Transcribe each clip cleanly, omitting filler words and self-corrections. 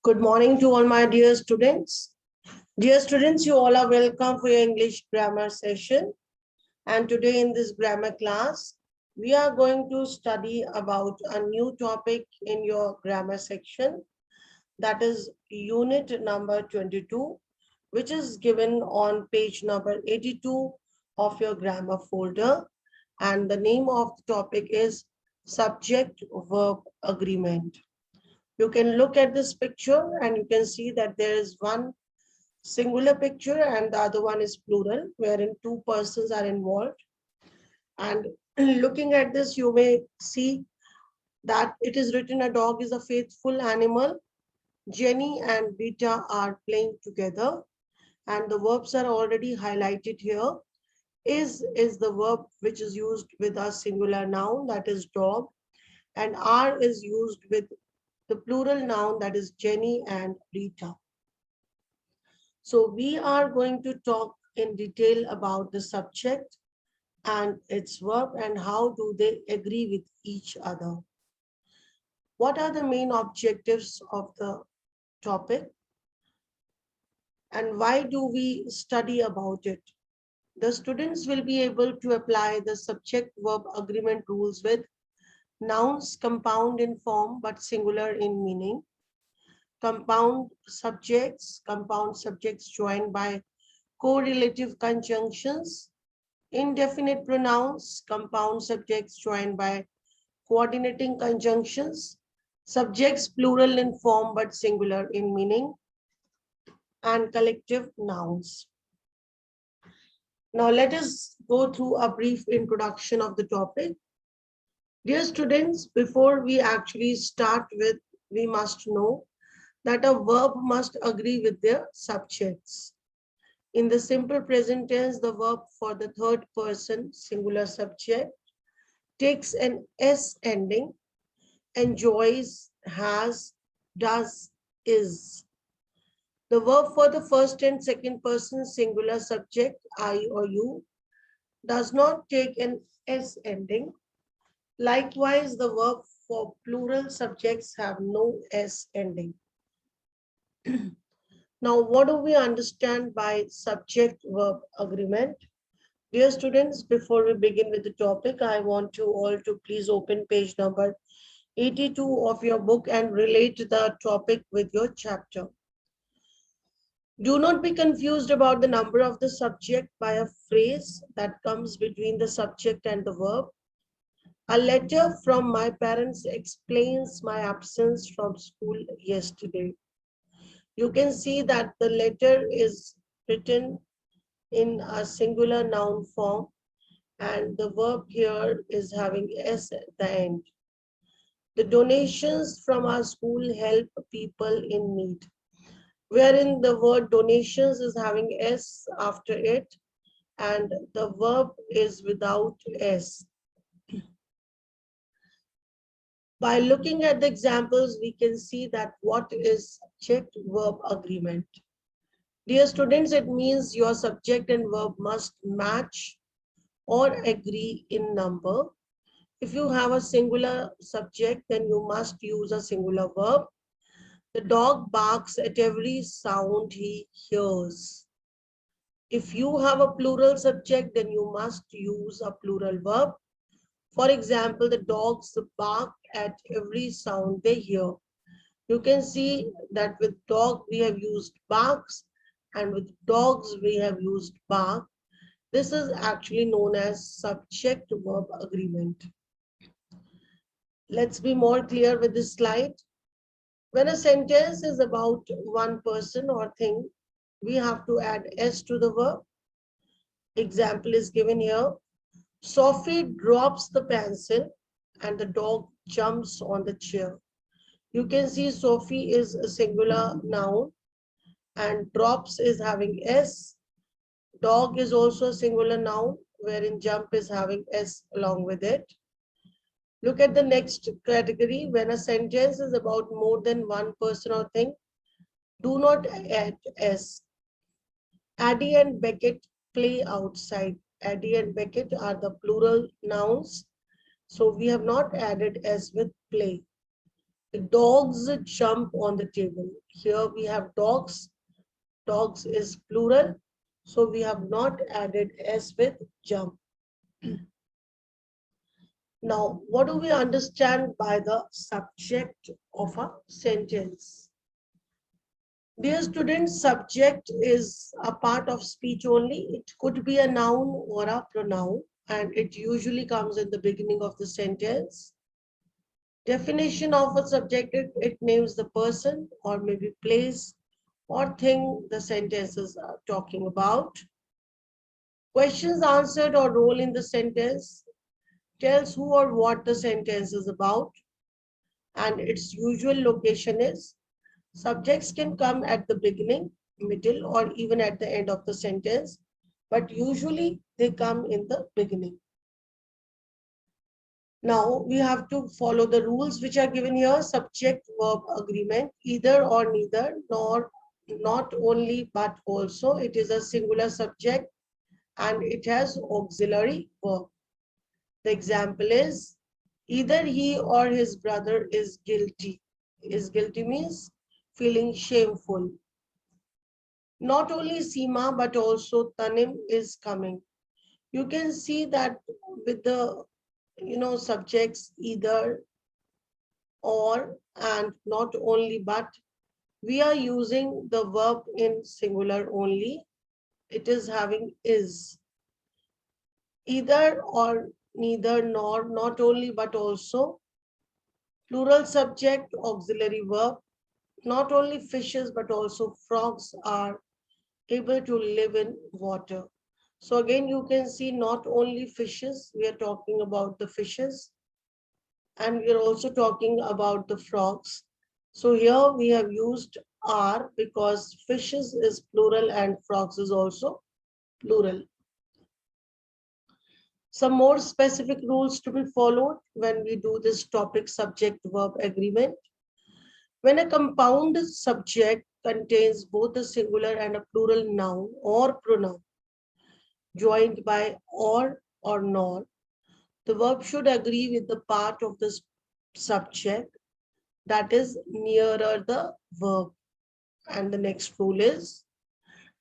Good morning to all my dear students. Dear students, you all are welcome for your English grammar session. And today in this grammar class, we are going to study about a new topic in your grammar section. That is unit number 22, which is given on page number 82 of your grammar folder. And the name of the topic is subject-verb agreement. You can look at this picture and you can see that there is one singular picture and the other one is plural, wherein two persons are involved. And looking at this, you may see that it is written a dog is a faithful animal. Jenny and Rita are playing together, and the verbs are already highlighted here. Is the verb which is used with a singular noun, that is dog, and are is used with the plural noun, that is Jenny and Rita. So we are going to talk in detail about the subject and its verb and how do they agree with each other. What are the main objectives of the topic and why do we study about it? The students will be able to apply the subject-verb agreement rules with nouns compound in form but singular in meaning, compound subjects joined by correlative conjunctions, indefinite pronouns, compound subjects joined by coordinating conjunctions, subjects plural in form but singular in meaning, and collective nouns. Now let us go through a brief introduction of the topic. Dear students, before we actually start with, we must know that a verb must agree with their subjects. In the simple present tense, the verb for the third person singular subject takes an S ending, enjoys, has, does, is. The verb for the first and second person singular subject, I or you, does not take an S ending. Likewise, the verb for plural subjects have no S ending. Now, what do we understand by subject-verb agreement? Dear students, before we begin with the topic, I want you all to please open page number 82 of your book and relate the topic with your chapter. Do not be confused about the number of the subject by a phrase that comes between the subject and the verb. A letter from my parents explains my absence from school yesterday. You can see that the letter is written in a singular noun form and the verb here is having S at the end. The donations from our school help people in need, wherein the word donations is having S after it and the verb is without S. By looking at the examples, we can see that what is subject-verb agreement. Dear students, it means your subject and verb must match or agree in number. If you have a singular subject, then you must use a singular verb. The dog barks at every sound he hears. If you have a plural subject, then you must use a plural verb. For example, the dogs bark at every sound they hear. You can see that with dog we have used barks and with dogs we have used bark. This is actually known as subject-verb agreement. Let's be more clear with this slide. When a sentence is about one person or thing, we have to add S to the verb. Example is given here. Sophie drops the pencil and the dog jumps on the chair. You can see Sophie is a singular noun and drops is having S. Dog is also a singular noun wherein jump is having S along with it. Look at the next category. When a sentence is about more than one person or thing, do not add S. Addie and Beckett play outside. Addie and Beckett are the plural nouns. So we have not added S with play. Dogs jump on the table. Here we have dogs. Dogs is plural. So we have not added S with jump. Now, what do we understand by the subject of a sentence? Dear students, subject is a part of speech only. It could be a noun or a pronoun, and it usually comes in the beginning of the sentence. Definition of a subject, it names the person or maybe place or thing the sentences are talking about. Questions answered or role in the sentence tells who or what the sentence is about, and its usual location is subjects can come at the beginning, middle, or even at the end of the sentence, but usually they come in the beginning. Now we have to follow the rules which are given here. Subject verb agreement, either or neither, nor not only but also. It is a singular subject and it has auxiliary verb. The example is either he or his brother is guilty. Is guilty means feeling shameful. Not only Seema but also Tanim is coming. You can see that with the subjects either or and not only but, we are using the verb in singular only. It is having is. Either or neither nor, not only but also. Plural subject, auxiliary verb. Not only fishes but also frogs are able to live in water. So again, you can see not only fishes, we are talking about the fishes, and we are also talking about the frogs. So here we have used are because fishes is plural and frogs is also plural. Some more specific rules to be followed when we do this topic subject verb agreement. When a compound subject contains both a singular and a plural noun or pronoun joined by or nor, the verb should agree with the part of the subject that is nearer the verb. And the next rule is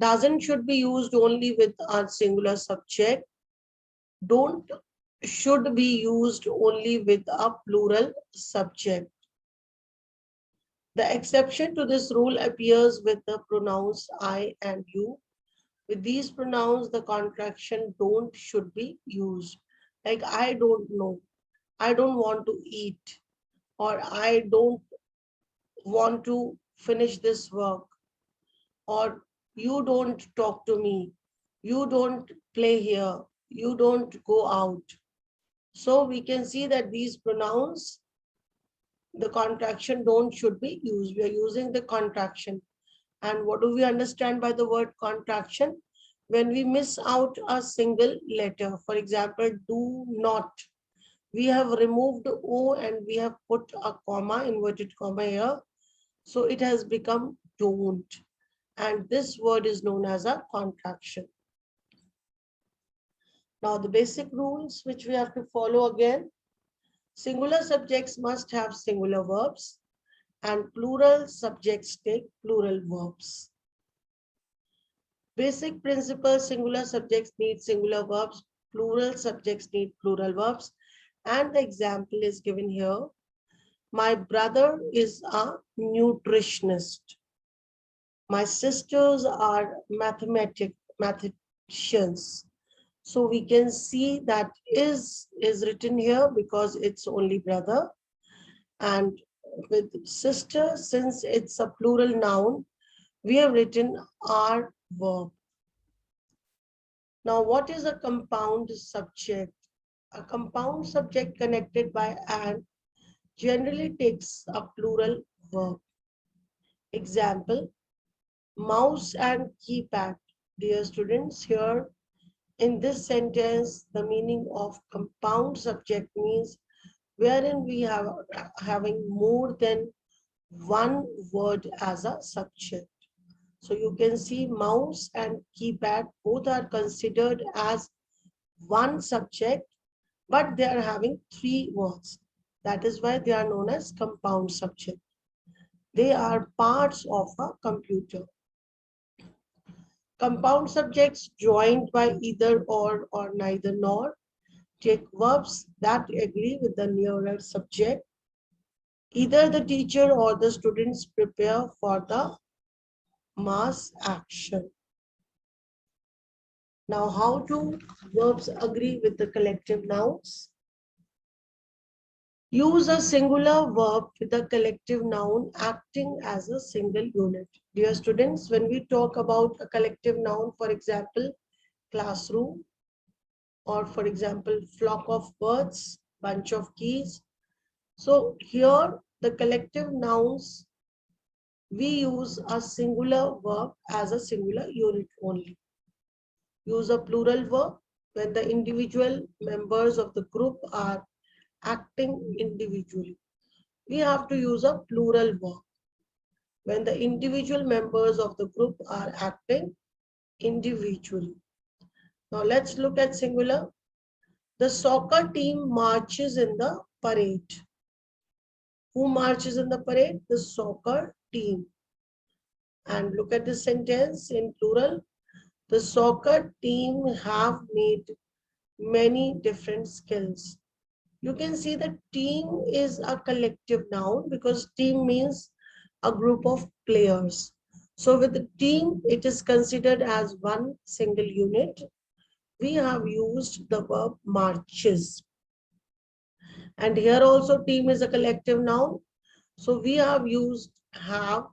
doesn't should be used only with a singular subject. Don't should be used only with a plural subject. The exception to this rule appears with the pronouns I and you. With these pronouns, the contraction don't should be used. Like I don't know, I don't want to eat, or I don't want to finish this work, or you don't talk to me, you don't play here, you don't go out. So we can see that these pronouns, the contraction don't should be used. We are using the contraction. And what do we understand by the word contraction? When we miss out a single letter, for example, do not, we have removed O and we have put a comma, inverted comma here. So it has become don't. And this word is known as a contraction. Now the basic rules which we have to follow again. Singular subjects must have singular verbs and plural subjects take plural verbs. Basic principle, singular subjects need singular verbs, plural subjects need plural verbs. And the example is given here. My brother is a nutritionist. My sisters are mathematicians. So we can see that is written here because it's only brother. And with sister, since it's a plural noun, we have written are verb. Now, what is a compound subject? A compound subject connected by and generally takes a plural verb. Example, mouse and keypad. Dear students, here in this sentence, the meaning of compound subject means wherein we have having more than one word as a subject. So you can see mouse and keypad both are considered as one subject, but they are having three words. That is why they are known as compound subject. They are parts of a computer. Compound subjects joined by either or neither nor take verbs that agree with the nearer subject. Either the teacher or the students prepare for the mass action. Now, how do verbs agree with the collective nouns? Use a singular verb with a collective noun acting as a single unit. Dear students, when we talk about a collective noun, for example, classroom, or for example, flock of birds, bunch of keys. So here, the collective nouns, we use a singular verb as a singular unit only. Use a plural verb when the individual members of the group are acting individually. We have to use a plural verb when the individual members of the group are acting individually. Now let's look at singular. The soccer team marches in the parade. Who marches in the parade? The soccer team. And look at the sentence in plural. The soccer team have made many different skills. You can see that team is a collective noun because team means a group of players. So with the team, it is considered as one single unit. We have used the verb marches. And here also team is a collective noun. So we have used have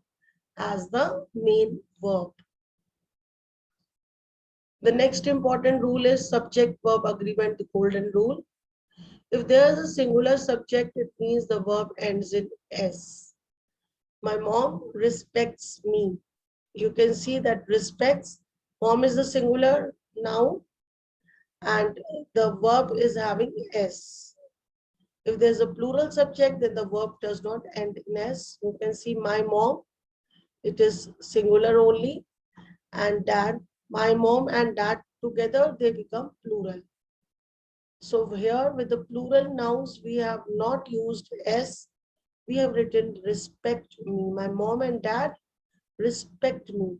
as the main verb. The next important rule is subject-verb agreement, the golden rule. If there is a singular subject, it means the verb ends in S. My mom respects me. You can see that respects, mom is the singular noun and the verb is having S. If there's a plural subject, then the verb does not end in S. You can see my mom, it is singular only, and dad, my mom and dad together, they become plural. So here with the plural nouns, we have not used S. We have written respect me. My mom and dad respect me.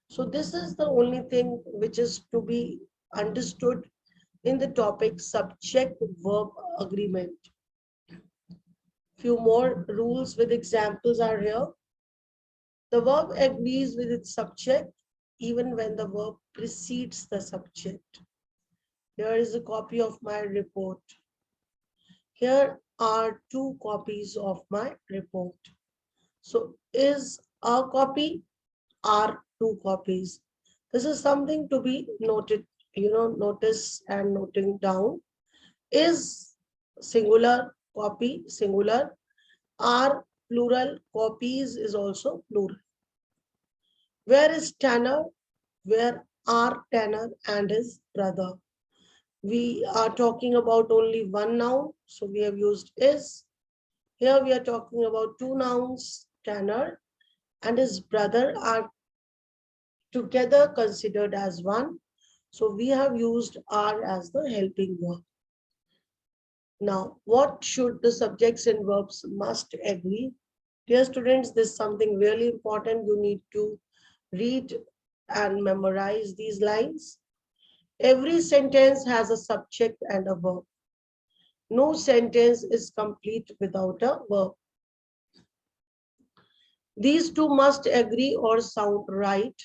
So this is the only thing which is to be understood in the topic subject-verb agreement. Few more rules with examples are here. The verb agrees with its subject even when the verb precedes the subject. Here is a copy of my report. Here are 2 copies of my report. So is a copy, are 2 copies. This is something to be noted, notice and noting down. Is singular, copy, singular. Are plural, copies is also plural. Where is Tanner? Where are Tanner and his brother? We are talking about only one noun, so we have used is. Here we are talking about 2 nouns, Tanner and his brother are together considered as one. So we have used are as the helping verb. Now, what should the subjects and verbs must agree? Dear students, this is something really important. You need to read and memorize these lines. Every sentence has a subject and a verb. No sentence is complete without a verb. These 2 must agree or sound right.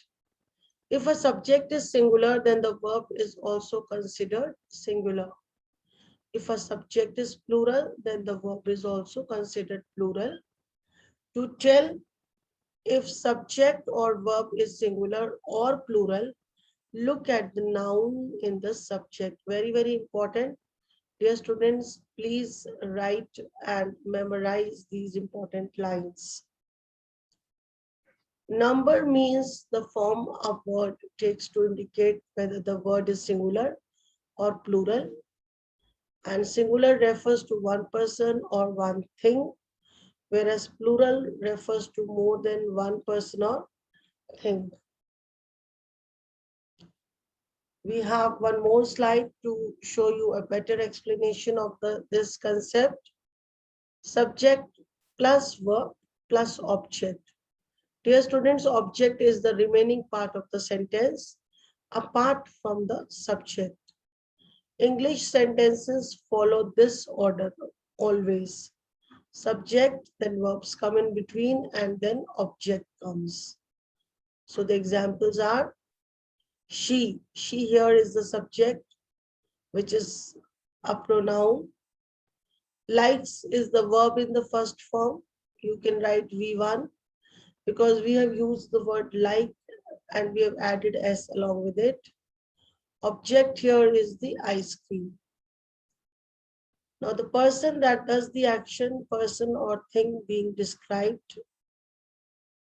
If a subject is singular, then the verb is also considered singular. If a subject is plural, then the verb is also considered plural. To tell if subject or verb is singular or plural, look at the noun in the subject. Very, very important. Dear students, please write and memorize these important lines. Number means the form a word takes to indicate whether the word is singular or plural. And singular refers to one person or one thing, whereas plural refers to more than one person or thing. We have one more slide to show you a better explanation of this concept. Subject plus verb plus object. Dear students, object is the remaining part of the sentence apart from the subject. English sentences follow this order always. Subject, then verbs come in between, and then object comes. So the examples are she. She here is the subject, which is a pronoun. Likes is the verb in the first form. You can write V1 because we have used the word like and we have added S along with it. Object here is the ice cream. Now the person that does the action, person or thing being described,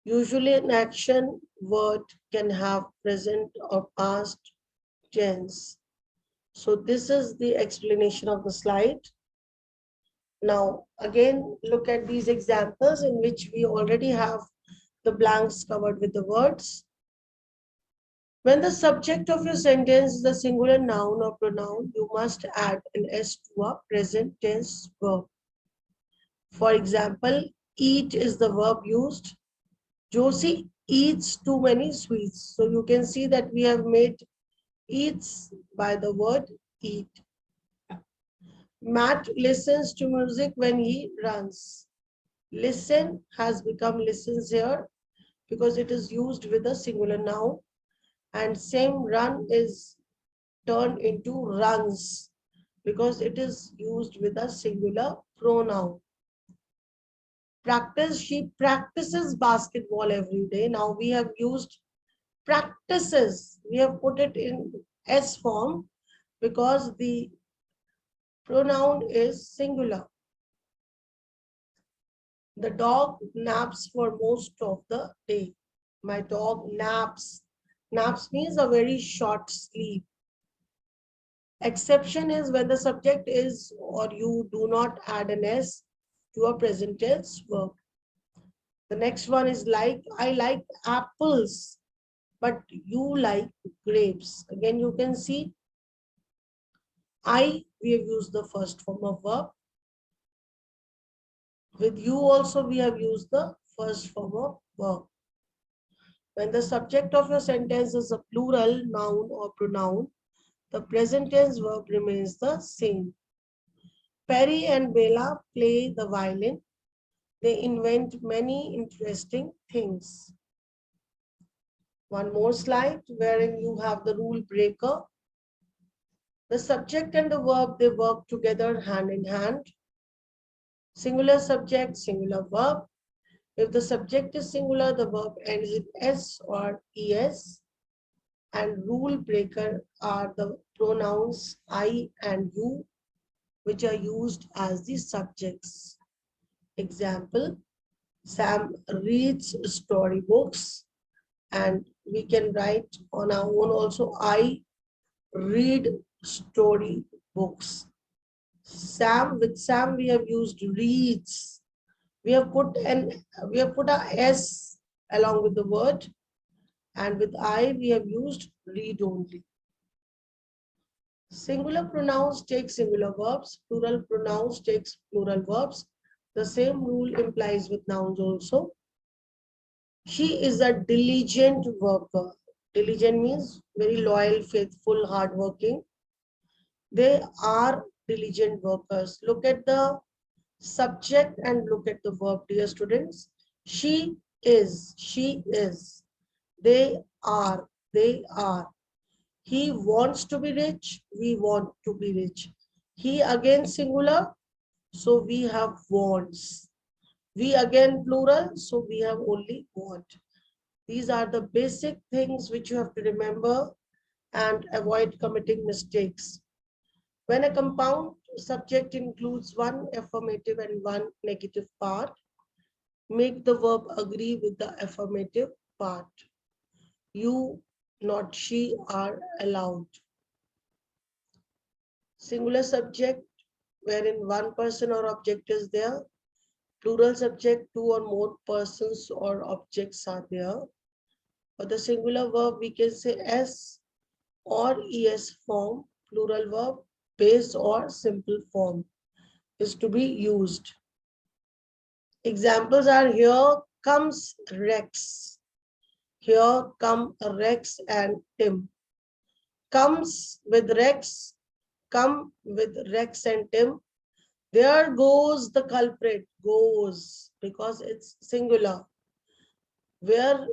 usually an action word can have present or past tense. So this is the explanation of the slide. Now again, look at these examples in which we already have the blanks covered with the words. When the subject of your sentence is a singular noun or pronoun, you must add an S to a present tense verb. For example, eat is the verb used. Josie eats too many sweets. So you can see that we have made eats by the word eat. Matt listens to music when he runs. Listen has become listens here because it is used with a singular noun, and same run is turned into runs because it is used with a singular pronoun. Practice, she practices basketball every day. Now we have used practices. We have put it in S form because the pronoun is singular. The dog naps for most of the day. My dog naps. Naps means a very short sleep. Exception is when the subject is or you do not add an S to a present tense verb. The next one is like, I like apples, but you like grapes. Again, you can see we have used the first form of verb. With you also, we have used the first form of verb. When the subject of your sentence is a plural noun or pronoun, the present tense verb remains the same. Perry and Bella play the violin. They invent many interesting things. One more slide wherein you have the rule breaker. The subject and the verb, they work together hand in hand. Singular subject, singular verb. If the subject is singular, the verb ends in S or ES. And rule breaker are the pronouns I and you, which are used as the subjects. Example, Sam reads storybooks, and we can write on our own also, I read story books. With Sam we have used reads. We have put a S along with the word, and with I we have used read only. Singular pronouns take singular verbs, plural pronouns takes plural verbs. The same rule implies with nouns also. She is a diligent worker. Diligent means very loyal, faithful, hardworking. They are diligent workers. Look at the subject and look at the verb, dear students. She is, she is. They are, they are. He wants to be rich, we want to be rich. He again singular, so we have wants. We again plural, so we have only want. These are the basic things which you have to remember and avoid committing mistakes. When a compound subject includes one affirmative and one negative part, make the verb agree with the affirmative part. You, not she, are allowed. Singular subject, wherein one person or object is there. Plural subject, two or more persons or objects are there. For the singular verb, we can say S or ES form. Plural verb, base or simple form is to be used. Examples are here comes Rex. Here come Rex and Tim. Comes with Rex, come with Rex and Tim. There goes the culprit, goes, because it's singular. Where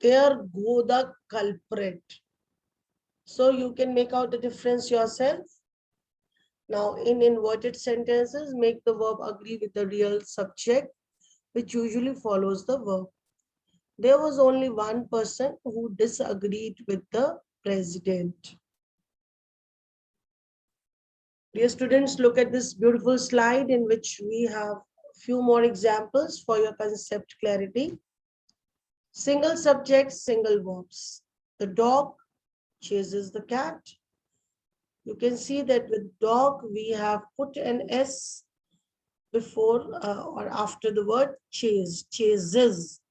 there go the culprit. So you can make out the difference yourself. Now in inverted sentences, make the verb agree with the real subject, which usually follows the verb. There was only one person who disagreed with the president. Dear students, look at this beautiful slide in which we have a few more examples for your concept clarity. Single subject, single verbs. The dog chases the cat. You can see that with dog, we have put an S before or after the word chase, chases.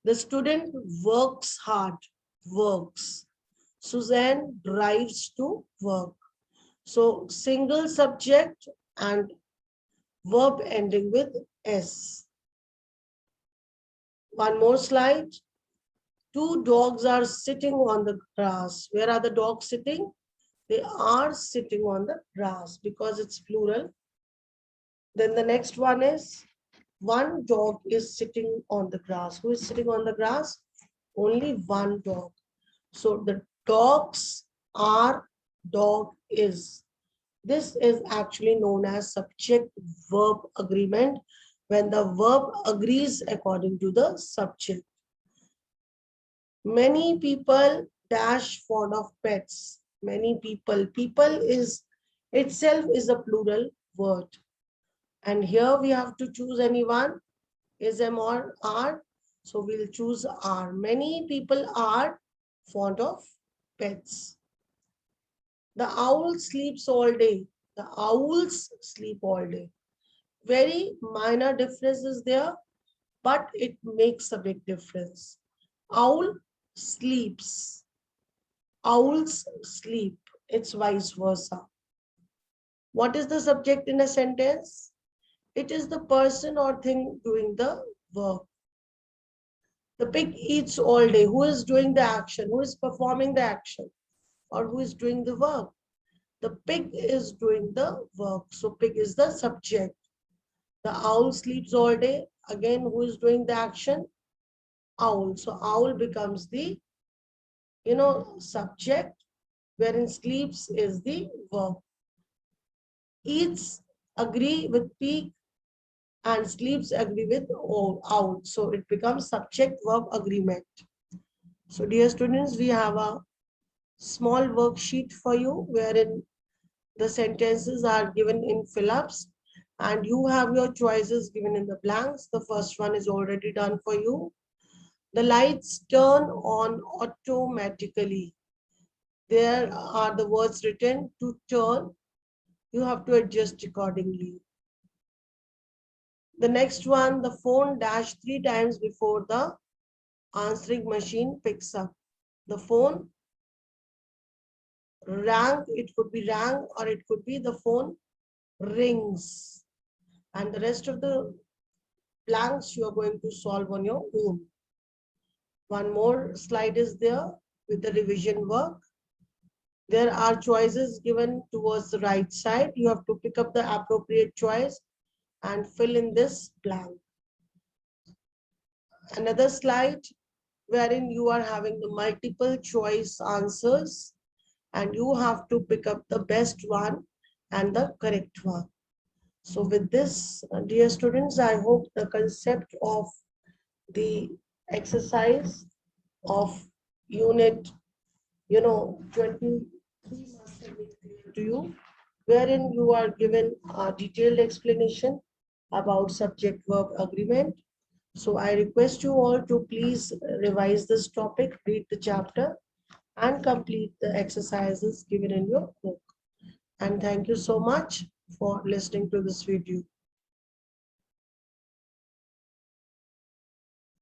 The student works hard, works. Suzanne drives to work. So single subject and verb ending with S. One more slide. Two dogs are sitting on the grass. Where are the dogs sitting? They are sitting on the grass because it's plural. Then the next one is one dog is sitting on the grass. Who is sitting on the grass? Only one dog. So the dogs are, dog is. This is actually known as subject-verb agreement when the verb agrees according to the subject. Many people dash fond of pets. Many people. People is itself is a plural word. And here we have to choose anyone. Is M or R? So we'll choose R. Many people are fond of pets. The owl sleeps all day. The owls sleep all day. Very minor differences there, but it makes a big difference. Owl sleeps. Owls sleep. It's vice versa. What is the subject in a sentence? It is the person or thing doing the work. The pig eats all day. Who is doing the action? Who is performing the action? Or who is doing the work? The pig is doing the work. So pig is the subject. The owl sleeps all day. Again, who is doing the action? Owl. So owl becomes the, subject, wherein sleeps is the verb. Eats agree with pig and sleeps agree with owl. So it becomes subject-verb agreement. So dear students, we have a small worksheet for you wherein the sentences are given in fill-ups and you have your choices given in the blanks. The first one is already done for you. The lights turn on automatically. There are the words written to turn. You have to adjust accordingly. The next one, the phone dash 3 times before the answering machine picks up. The phone rang, it could be rang or it could be the phone rings. And the rest of the blanks you are going to solve on your own. One more slide is there with the revision work. There are choices given towards the right side. You have to pick up the appropriate choice and fill in this blank. Another slide wherein you are having the multiple choice answers and you have to pick up the best one and the correct one. So with this, dear students, I hope the concept of the exercise of unit, 23 must have been clear to you, wherein you are given a detailed explanation about subject-verb agreement. So I request you all to please revise this topic, read the chapter, and complete the exercises given in your book. And thank you so much for listening to this video.